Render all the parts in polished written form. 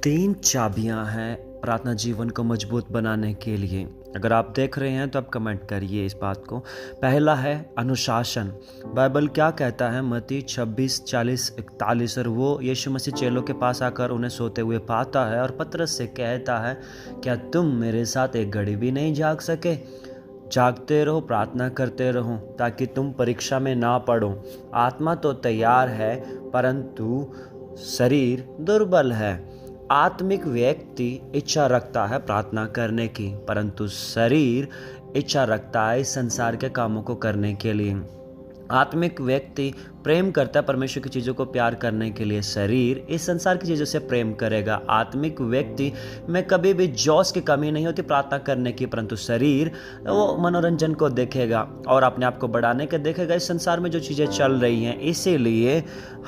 तीन चाबियां हैं प्रार्थना जीवन को मजबूत बनाने के लिए। अगर आप देख रहे हैं तो आप कमेंट करिए इस बात को। पहला है अनुशासन। बाइबल क्या कहता है? मत्ती 26:40-41। और वो यीशु मसीह चेलों के पास आकर उन्हें सोते हुए पाता है और पतरस से कहता है, क्या तुम मेरे साथ एक घड़ी भी नहीं जाग सके? जागते रहो, प्रार्थना करते रहो, ताकि तुम परीक्षा में ना पड़ो। आत्मा तो तैयार है परंतु शरीर दुर्बल है। आत्मिक व्यक्ति इच्छा रखता है प्रार्थना करने की, परंतु शरीर इच्छा रखता है इस संसार के कामों को करने के लिए। आत्मिक व्यक्ति प्रेम करता है परमेश्वर की चीज़ों को प्यार करने के लिए, शरीर इस संसार की चीज़ों से प्रेम करेगा। आत्मिक व्यक्ति में कभी भी जोश की कमी नहीं होती प्रार्थना करने की, परंतु शरीर वो मनोरंजन को देखेगा और अपने आप को बढ़ाने के देखेगा इस संसार में जो चीज़ें चल रही हैं। इसीलिए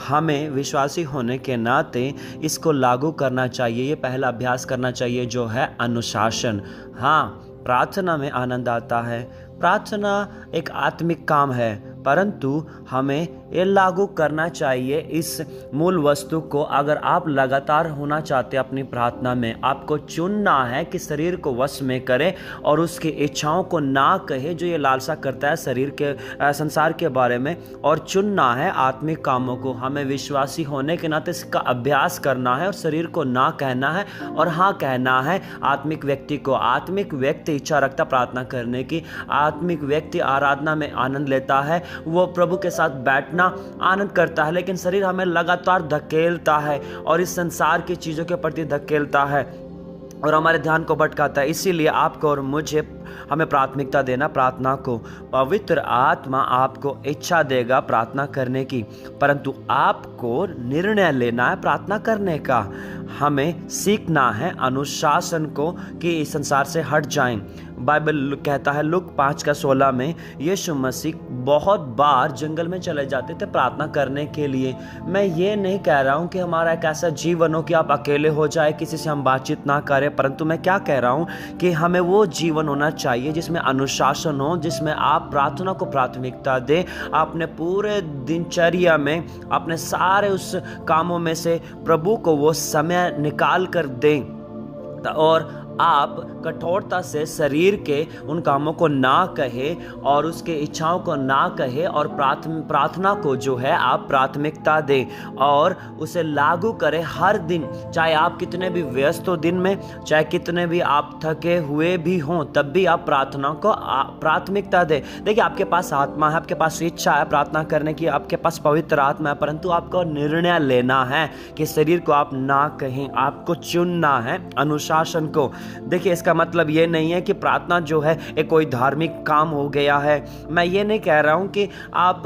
हमें विश्वासी होने के नाते इसको लागू करना चाहिए। ये पहला अभ्यास करना चाहिए जो है अनुशासन। हाँ, प्रार्थना में आनंद आता है। प्रार्थना एक आत्मिक काम है, परंतु हमें ये लागू करना चाहिए इस मूल वस्तु को। अगर आप लगातार होना चाहते हैं अपनी प्रार्थना में, आपको चुनना है कि शरीर को वश में करे और उसकी इच्छाओं को ना कहे जो ये लालसा करता है शरीर के संसार के बारे में, और चुनना है आत्मिक कामों को। हमें विश्वासी होने के नाते इसका अभ्यास करना है और शरीर को ना कहना है और हाँ कहना है आत्मिक व्यक्ति को। आत्मिक व्यक्ति इच्छा रखता प्रार्थना करने की, आत्मिक व्यक्ति आराधना में आनंद लेता है, वो प्रभु के साथ बैठना आनंद करता है, लेकिन शरीर हमें लगातार धकेलता है और इस संसार की चीज़ों के प्रति धकेलता है और हमारे ध्यान को भटकाता है। इसीलिए आपको और मुझे हमें प्राथमिकता देना प्रार्थना को। पवित्र आत्मा आपको इच्छा देगा प्रार्थना करने की, परंतु आपको निर्णय लेना है प्रार्थना करने का। हमें सीखना है अनुशासन को कि इस संसार से हट जाएं। बाइबल कहता है लूका 5:16 में यीशु मसीह बहुत बार जंगल में चले जाते थे प्रार्थना करने के लिए। मैं ये नहीं कह रहा हूँ कि हमारा एक ऐसा जीवन हो कि आप अकेले हो जाए, किसी से हम बातचीत ना करें, परंतु मैं क्या कह रहा हूँ कि हमें वो जीवन होना चाहिए जिसमें अनुशासन हो, जिसमें आप प्रार्थना को प्राथमिकता दें। अपने पूरे दिनचर्या में अपने सारे उस कामों में से प्रभु को वो समय निकाल कर दें और आप कठोरता से शरीर के उन कामों को ना कहे और उसके इच्छाओं को ना कहे और प्रार्थना को जो है आप प्राथमिकता दें और उसे लागू करें हर दिन। चाहे आप कितने भी व्यस्त हो दिन में, चाहे कितने भी आप थके हुए भी हों, तब भी आप प्रार्थना को प्राथमिकता दें। देखिए, आपके पास आत्मा है, आपके पास इच्छा है प्रार्थना करने की, आपके पास पवित्र आत्मा है, परंतु आपको निर्णय लेना है कि शरीर को आप ना कहें, आपको चुनना है अनुशासन को। देखिए, इसका मतलब ये नहीं है कि प्रार्थना जो है एक कोई धार्मिक काम हो गया है। मैं ये नहीं कह रहा हूँ कि आप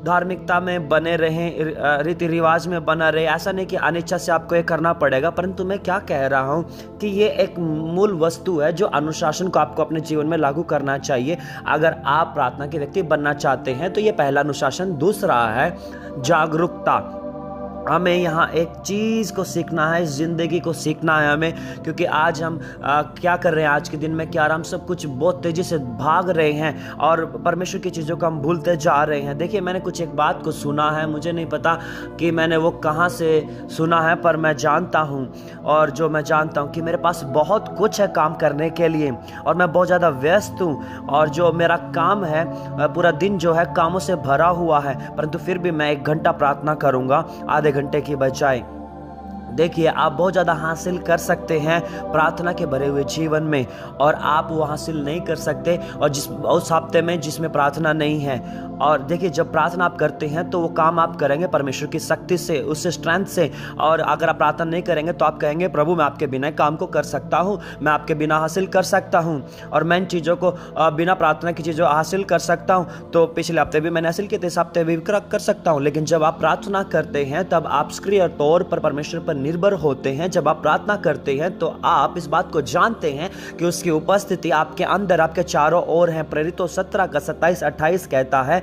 धार्मिकता में बने रहें, रीति रिवाज में बना रहे। ऐसा नहीं कि अनिच्छा से आपको ये करना पड़ेगा, परंतु मैं क्या कह रहा हूँ कि ये एक मूल वस्तु है जो अनुशासन को आपको अपने जीवन में लागू करना चाहिए अगर आप प्रार्थना के व्यक्ति बनना चाहते हैं। तो ये पहला अनुशासन। दूसरा है जागरूकता। हमें यहाँ एक चीज़ को सीखना है, इस ज़िंदगी को सीखना है हमें, क्योंकि आज हम क्या कर रहे हैं आज के दिन में, क्या हम सब कुछ बहुत तेज़ी से भाग रहे हैं और परमेश्वर की चीज़ों को हम भूलते जा रहे हैं। देखिए, मैंने कुछ एक बात को सुना है, मुझे नहीं पता कि मैंने वो कहाँ से सुना है, पर मैं जानता हूँ, और जो मैं जानता हूँ कि मेरे पास बहुत कुछ है काम करने के लिए और मैं बहुत ज़्यादा व्यस्त हूँ और जो मेरा काम है पूरा दिन जो है कामों से भरा हुआ है, परंतु फिर भी मैं 1 घंटा प्रार्थना करूँगा आधे घंटे की बजाय। देखिए, आप बहुत ज़्यादा हासिल कर सकते हैं प्रार्थना के भरे हुए जीवन में, और आप वो हासिल नहीं कर सकते और उस हफ्ते में जिसमें प्रार्थना नहीं है। और देखिए, जब प्रार्थना आप करते हैं तो वो काम आप करेंगे परमेश्वर की शक्ति से, उस स्ट्रेंथ से। और अगर आप प्रार्थना नहीं करेंगे तो आप कहेंगे प्रभु मैं आपके बिना काम को कर सकता हूँ, मैं आपके बिना हासिल कर सकता हूँ और मैं इन चीज़ों को बिना प्रार्थना की चीज़ों हासिल कर सकता हूँ। तो पिछले हफ्ते भी मैंने हासिल किए थे, इस हफ्ते भी कर सकता हूँ। लेकिन जब आप प्रार्थना करते हैं तब आप सक्रिय तौर पर परमेश्वर पर निर्भर होते हैं। जब आप प्रार्थना करते हैं तो आप इस बात को जानते हैं कि उसकी उपस्थिति आपके अंदर, आपके चारों ओर है। प्रेरितों 17:27-28 कहता है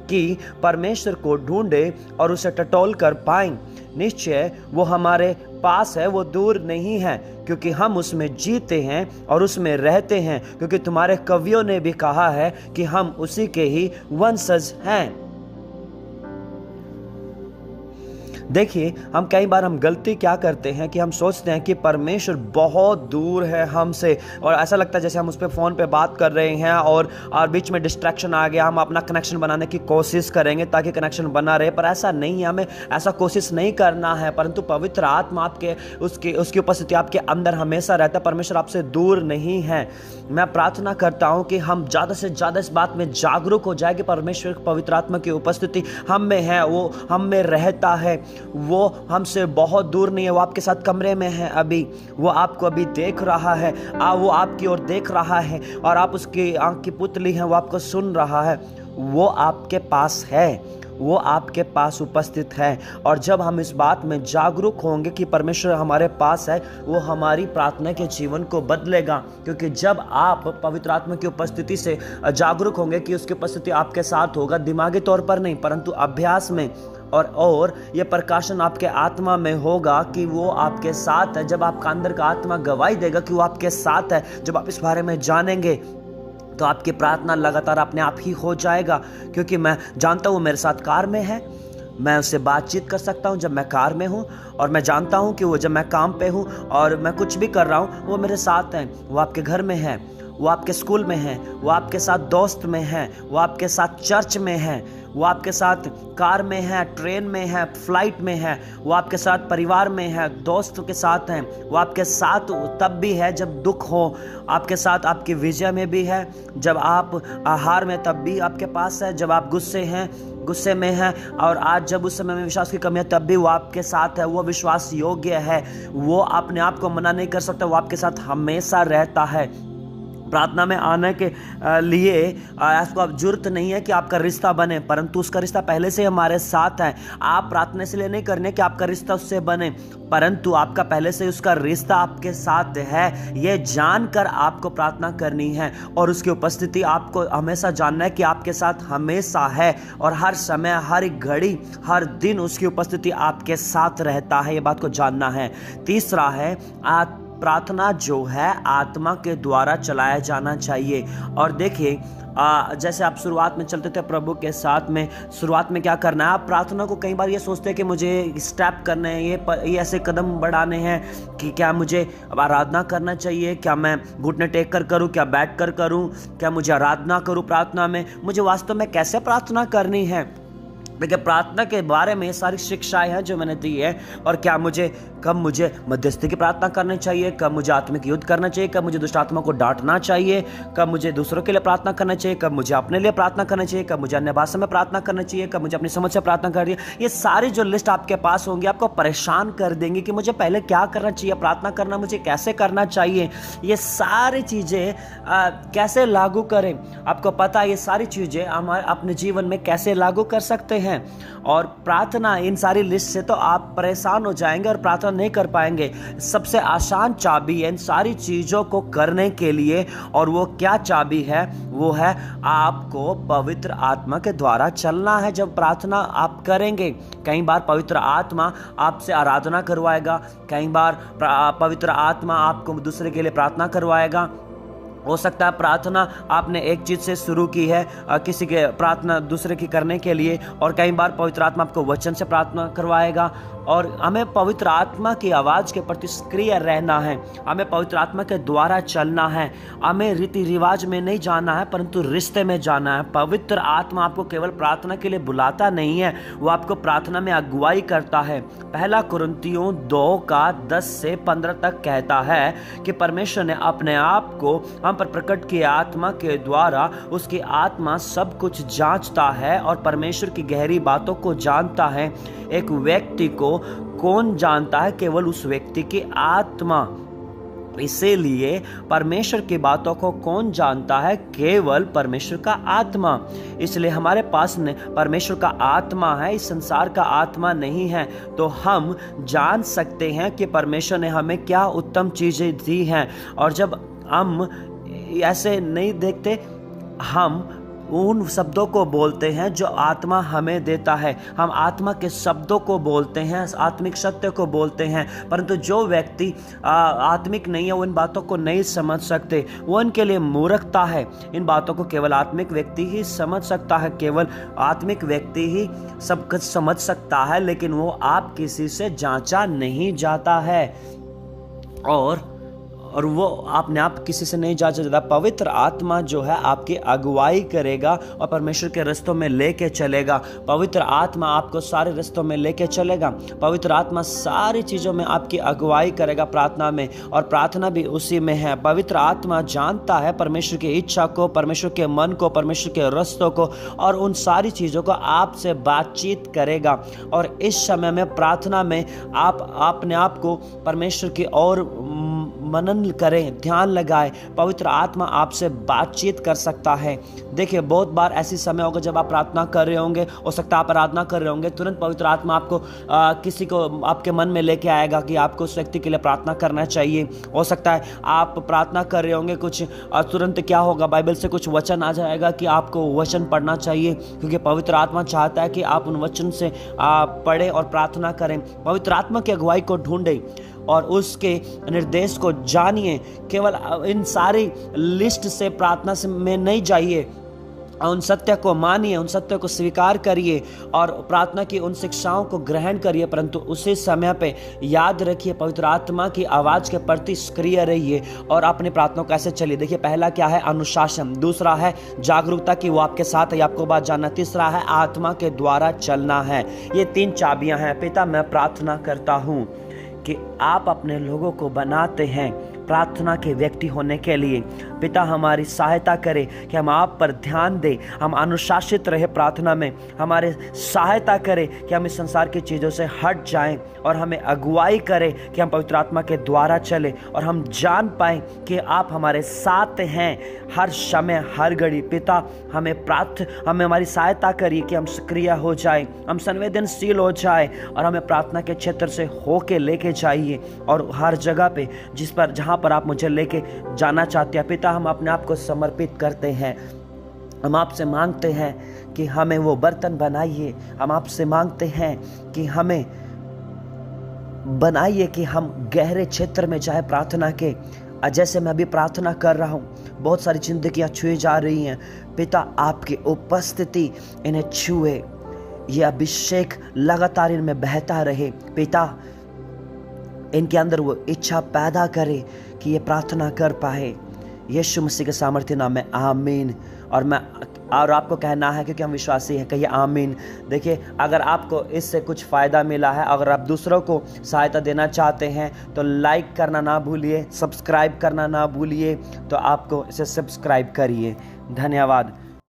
कि परमेश्वर को ढूंढे और उसे टटोल कर पाएं। निश्चय वो हमारे पास है, वो दूर नहीं है, क्योंकि हम उसमें जीते हैं और उसमें रहते हैं, क्योंकि तुम्हारे कवियों ने भी कहा है कि हम उसी के ही वंशज हैं। देखिए, हम कई बार हम गलती क्या करते हैं कि हम सोचते हैं कि परमेश्वर बहुत दूर है हमसे, और ऐसा लगता है जैसे हम उस पर फ़ोन पे बात कर रहे हैं और बीच में डिस्ट्रैक्शन आ गया, हम अपना कनेक्शन बनाने की कोशिश करेंगे ताकि कनेक्शन बना रहे, पर ऐसा नहीं है। हमें ऐसा कोशिश नहीं करना है, परंतु पवित्र आत्मा आपके उसकी उपस्थिति आपके अंदर हमेशा रहता है। परमेश्वर आपसे दूर नहीं है। मैं प्रार्थना करता हूँ कि हम ज़्यादा से ज़्यादा इस बात में जागरूक हो जाए कि परमेश्वर पवित्र आत्मा की उपस्थिति हम में है, वो हम में रहता है, वो हमसे बहुत दूर नहीं है, वो आपके साथ कमरे में है अभी, वो आपको अभी देख रहा है, वो आपकी ओर देख रहा है और आप उसकी आंख की पुतली हैं, वो आपको सुन रहा है, वो आपके पास है, वो आपके पास उपस्थित है। और जब हम इस बात में जागरूक होंगे कि परमेश्वर हमारे पास है, वो हमारी प्रार्थना के जीवन को बदलेगा, क्योंकि जब आप पवित्र आत्मा की उपस्थिति से जागरूक होंगे कि उसकी उपस्थिति आपके साथ होगा, दिमागी तौर पर नहीं परंतु अभ्यास में, और ये प्रकाशन आपके आत्मा में होगा कि वो आपके साथ है। जब आपका अंदर का आत्मा गवाही देगा कि वो आपके साथ है, जब आप इस बारे में जानेंगे तो आपकी प्रार्थना लगातार अपने आप ही हो जाएगा, क्योंकि मैं जानता हूँ मेरे साथ कार में है, मैं उससे बातचीत कर सकता हूँ जब मैं कार में हूँ, और मैं जानता हूँ कि वो जब मैं काम पे हूँ और मैं कुछ भी कर रहा हूँ वो मेरे साथ हैं। वो आपके घर में है, वो आपके स्कूल में है, वो आपके साथ दोस्त में है, वो आपके साथ चर्च में है, वो आपके साथ कार में है, ट्रेन में है, फ्लाइट में है, वो आपके साथ परिवार में है, दोस्तों के साथ हैं, वो आपके साथ तब भी है जब दुख हो, आपके साथ आपकी विजय में भी है, जब आप हार में तब भी आपके पास है, जब आप गुस्से में हैं और आज जब उस समय में विश्वास की कमी है तब भी वो आपके साथ है। वो विश्वास योग्य है, वो अपने आप को मना नहीं कर सकता, वो आपके साथ हमेशा रहता है। प्रार्थना में आने के लिए आपको अब जरूरत नहीं है कि आपका रिश्ता बने, परंतु उसका रिश्ता पहले से हमारे साथ है। आप प्रार्थना इसलिए नहीं करने कि आपका रिश्ता उससे बने, परंतु आपका पहले से उसका रिश्ता आपके साथ है, ये जानकर आपको प्रार्थना करनी है और उसकी उपस्थिति आपको हमेशा जानना है कि आपके साथ हमेशा है और हर समय, हर घड़ी, हर दिन उसकी उपस्थिति आपके साथ रहता है। ये बात को जानना है। तीसरा है, प्रार्थना जो है आत्मा के द्वारा चलाया जाना चाहिए। और देखिए, जैसे आप शुरुआत में चलते थे प्रभु के साथ में, शुरुआत में क्या करना है, आप प्रार्थना को कई बार ये सोचते हैं कि मुझे स्टेप करने हैं, ये ऐसे कदम बढ़ाने हैं कि क्या मुझे आराधना करना चाहिए, क्या मैं घुटने टेक कर करूं, क्या बैठ कर करूं, क्या मुझे आराधना करूं प्रार्थना में, मुझे वास्तव में कैसे प्रार्थना करनी है। देखिए, प्रार्थना के बारे में सारी शिक्षाएं हैं जो मैंने दी है, और क्या कब मुझे मध्यस्थी की प्रार्थना करनी चाहिए, कब मुझे आत्मिक युद्ध करना चाहिए, कब मुझे दुष्ट आत्मा को डांटना चाहिए, कब मुझे दूसरों के लिए प्रार्थना करना चाहिए, कब मुझे अपने लिए प्रार्थना करना चाहिए, कब मुझे अन्य भाषा में प्रार्थना करना चाहिए, कब मुझे अपनी समझ से प्रार्थना करनी है। ये सारी जो लिस्ट आपके पास होंगी आपको परेशान कर देंगी कि मुझे पहले क्या करना चाहिए, प्रार्थना करना मुझे कैसे करना चाहिए, ये सारी चीज़ें कैसे लागू करें। आपको पता है ये सारी चीज़ें हमारे अपने जीवन में कैसे लागू कर सकते हैं। और प्रार्थना, इन सारी लिस्ट से तो आप परेशान हो जाएंगे और प्रार्थना नहीं कर पाएंगे। सबसे आसान चाबी है इन सारी चीजों को करने के लिए, और वो क्या चाबी है, वो है आपको पवित्र आत्मा के द्वारा चलना है। जब प्रार्थना आप करेंगे, कई बार पवित्र आत्मा आपसे आराधना करवाएगा, कई बार पवित्र आत्मा आपको दूसरे के लिए प्रार्थना करवाएगा। हो सकता है प्रार्थना आपने एक चीज से शुरू की है, किसी के प्रार्थना दूसरे की करने के लिए, और कई बार पवित्र आत्मा आपको वचन से प्रार्थना करवाएगा। और हमें पवित्र आत्मा की आवाज के प्रति सक्रिय रहना है, हमें पवित्र आत्मा के द्वारा चलना है, हमें रीति रिवाज में नहीं जाना है परंतु रिश्ते में जाना है। पवित्र आत्मा आपको केवल प्रार्थना के लिए बुलाता नहीं है, वो आपको प्रार्थना में अगुवाई करता है। पहला कुरिन्थियों 2:10-15 तक कहता है कि परमेश्वर ने अपने आप को हम पर प्रकट किया, आत्मा के द्वारा उसकी आत्मा सब कुछ जांचता है और परमेश्वर की गहरी बातों को जानता है। एक व्यक्ति को कौन जानता है? केवल उस व्यक्ति की आत्मा। इसीलिए परमेश्वर की बातों को कौन जानता है? केवल परमेश्वर का आत्मा। इसलिए हमारे पास परमेश्वर का आत्मा है, इस संसार का आत्मा नहीं है, तो हम जान सकते हैं कि परमेश्वर ने हमें क्या उत्तम चीजें दी हैं। और जब हम ऐसे नहीं देखते, हम उन शब्दों को बोलते हैं जो आत्मा हमें देता है। हम आत्मा के शब्दों को बोलते हैं, आत्मिक सत्य को बोलते हैं, परंतु जो व्यक्ति आत्मिक नहीं है वो इन बातों को नहीं समझ सकते। वो इनके लिए मूर्खता है। इन बातों को केवल आत्मिक व्यक्ति ही समझ सकता है, केवल आत्मिक व्यक्ति ही सब कुछ समझ सकता है, लेकिन वो आप किसी से जांचा नहीं जाता है और वो आपने आप किसी से नहीं जांचा जाता। पवित्र आत्मा जो है आपकी अगुवाई करेगा और परमेश्वर के रास्तों में लेके चलेगा। पवित्र आत्मा आपको सारे रास्तों में लेके चलेगा। पवित्र आत्मा सारी चीज़ों में आपकी अगुवाई करेगा प्रार्थना में, और प्रार्थना भी उसी में है। पवित्र आत्मा जानता है परमेश्वर की इच्छा को, परमेश्वर के मन को, परमेश्वर के रास्तों को, और उन सारी चीज़ों को आपसे बातचीत करेगा। और इस समय में प्रार्थना में आप अपने आप को परमेश्वर की ओर मनन करें, ध्यान लगाएं। पवित्र आत्मा आपसे बातचीत कर सकता है। देखिए, बहुत बार ऐसी समय होगा जब आप प्रार्थना कर रहे होंगे, हो सकता है आप आराधना कर रहे होंगे, तुरंत पवित्र आत्मा आपको किसी को आपके मन में लेके आएगा कि आपको उस व्यक्ति के लिए प्रार्थना करना चाहिए। हो सकता है आप प्रार्थना कर रहे होंगे कुछ, तुरंत क्या होगा, बाइबल से कुछ वचन आ जाएगा कि आपको वचन पढ़ना चाहिए, क्योंकि पवित्र आत्मा चाहता है कि आप उन वचन से पढ़ें और प्रार्थना करें। पवित्र आत्मा की अगुवाई को ढूंढें और उसके निर्देश को जानिए। केवल इन सारी लिस्ट से प्रार्थना से में नहीं जाइए, उन सत्य को मानिए, उन सत्य को स्वीकार करिए और प्रार्थना की उन शिक्षाओं को ग्रहण करिए, परंतु उसी समय पे याद रखिए पवित्र आत्मा की आवाज़ के प्रति सक्रिय रहिए और अपनी प्रार्थना को ऐसे चलिए। देखिए, पहला क्या है? अनुशासन। दूसरा है जागरूकता कि वो आपके साथ है, आपको बात जानना। तीसरा है आत्मा के द्वारा चलना है। ये 3 चाबियां हैं। पिता, मैं प्रार्थना करता हूँ कि आप अपने लोगों को बनाते हैं प्रार्थना के व्यक्ति होने के लिए। पिता, हमारी सहायता करें कि हम आप पर ध्यान दें, हम अनुशासित रहे प्रार्थना में। हमारे सहायता करें कि हम इस संसार की चीज़ों से हट जाएं और हमें अगुवाई करें कि हम पवित्र आत्मा के द्वारा चलें और हम जान पाएं कि आप हमारे साथ हैं हर समय, हर घड़ी। पिता, हमें हमारी सहायता करिए कि हम सक्रिय हो जाएं, हम संवेदनशील हो जाएं और हमें प्रार्थना के क्षेत्र से होके लेके जाइए और हर जगह पे जहाँ पर आप मुझे लेके जाना चाहते हैं। पिता, हम अपने आप को समर्पित करते हैं। हम आपसे मांगते हैं कि हमें वो बर्तन बनाइए। हम आपसे मांगते हैं कि हमें बनाइए कि हम गहरे क्षेत्र में जाए प्रार्थना के। जैसे मैं अभी प्रार्थना कर रहा हूँ, बहुत सारी जिंदगियाँ छुई जा रही हैं। पिता, आपकी उपस्थिति इन्हें छुए, ये अभिषेक लगातार इनमें बहता रहे। पिता, इनके अंदर वो इच्छा पैदा करे कि ये प्रार्थना कर पाए। यीशु मसीह के सामर्थ्य नाम में आमीन। और आपको कहना है, क्योंकि हम विश्वासी हैं, कहिए आमीन। देखिए, अगर आपको इससे कुछ फ़ायदा मिला है, अगर आप दूसरों को सहायता देना चाहते हैं तो लाइक करना ना भूलिए, सब्सक्राइब करना ना भूलिए। तो आपको इसे सब्सक्राइब करिए। धन्यवाद।